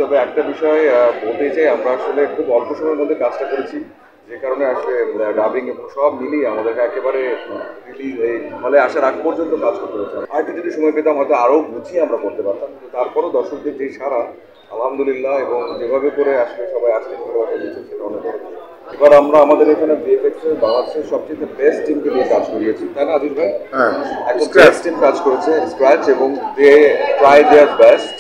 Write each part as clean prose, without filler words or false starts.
তবে একটা বিষয় বলতে চাই, আমরা আসলে খুব অল্প সময়ের মধ্যে কাজটা করেছি, যে কারণে আসলে ডাবিং এবং সব মিলিয়ে আমাদেরকে একেবারে রিলিজ এই হলে আসার আগ পর্যন্ত কাজ করতে হচ্ছে। আর একটু যদি সময় পেতাম হয়তো আরও গুছিয়ে আমরা করতে পারতাম, কিন্তু তারপরও দর্শকদের যে সারা, আলহামদুলিল্লাহ, এবং যেভাবে করে আসলে সবাই আসলে ভালোবাসা দিচ্ছে সেটা অনেক বড় বিষয়। এবার আমরা আমাদের এখানে ভিএফএক্স এর বাংলাদেশের সবচেয়ে বেস্ট টিমকে দিয়ে কাজ করিয়েছি, তাই না আজিজ ভাই? হ্যাঁ, একদম বেস্ট টিম কাজ করেছে স্ক্র্যাচ, এবং দে ট্রাই দেয়ার বেস্ট।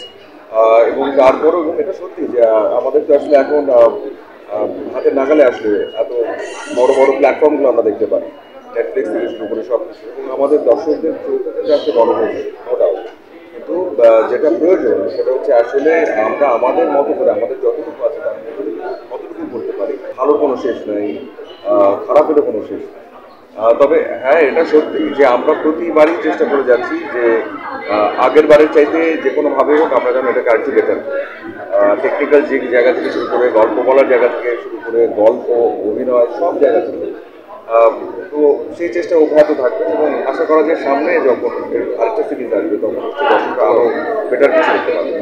এবং তারপরেও, এবং এটা সত্যি যে আমাদের তো আসলে এখন হাতের নাগালে আসলে এত বড় বড় প্ল্যাটফর্মগুলো আমরা দেখতে পাই, নেটফ্লিক্স থেকে শুরু করে সব কিছু, এবং আমাদের দর্শকদের চৌকাতে আসলে বড় হয়েছে, নো ডাউট। কিন্তু যেটা প্রয়োজন সেটা হচ্ছে আসলে আমরা আমাদের মতো করে আমাদের যতটুকু আছে তার মধ্যে কতটুকু করতে পারি। ভালো কোনো শেষ নাই, খারাপেরও কোনো শেষ নেই। তবে হ্যাঁ, এটা সত্যি যে আমরা প্রতিবারই চেষ্টা করে যাচ্ছি যে আগের বারের চাইতে যে কোনোভাবে হোক আমরা যেন এটাকে আরেকটু বেটার, টেকনিক্যাল যে জায়গা থেকে শুরু করে, গল্প বলার জায়গা থেকে শুরু করে, গল্প, অভিনয়, সব জায়গা থেকে। তো সেই চেষ্টা অব্যাহত থাকবে, এবং আশা করা যায় সামনে যখন আরেকটা সিরিজ আসবে তখন হচ্ছে দর্শকরা আরও বেটার কিছু দেখতে পারবে।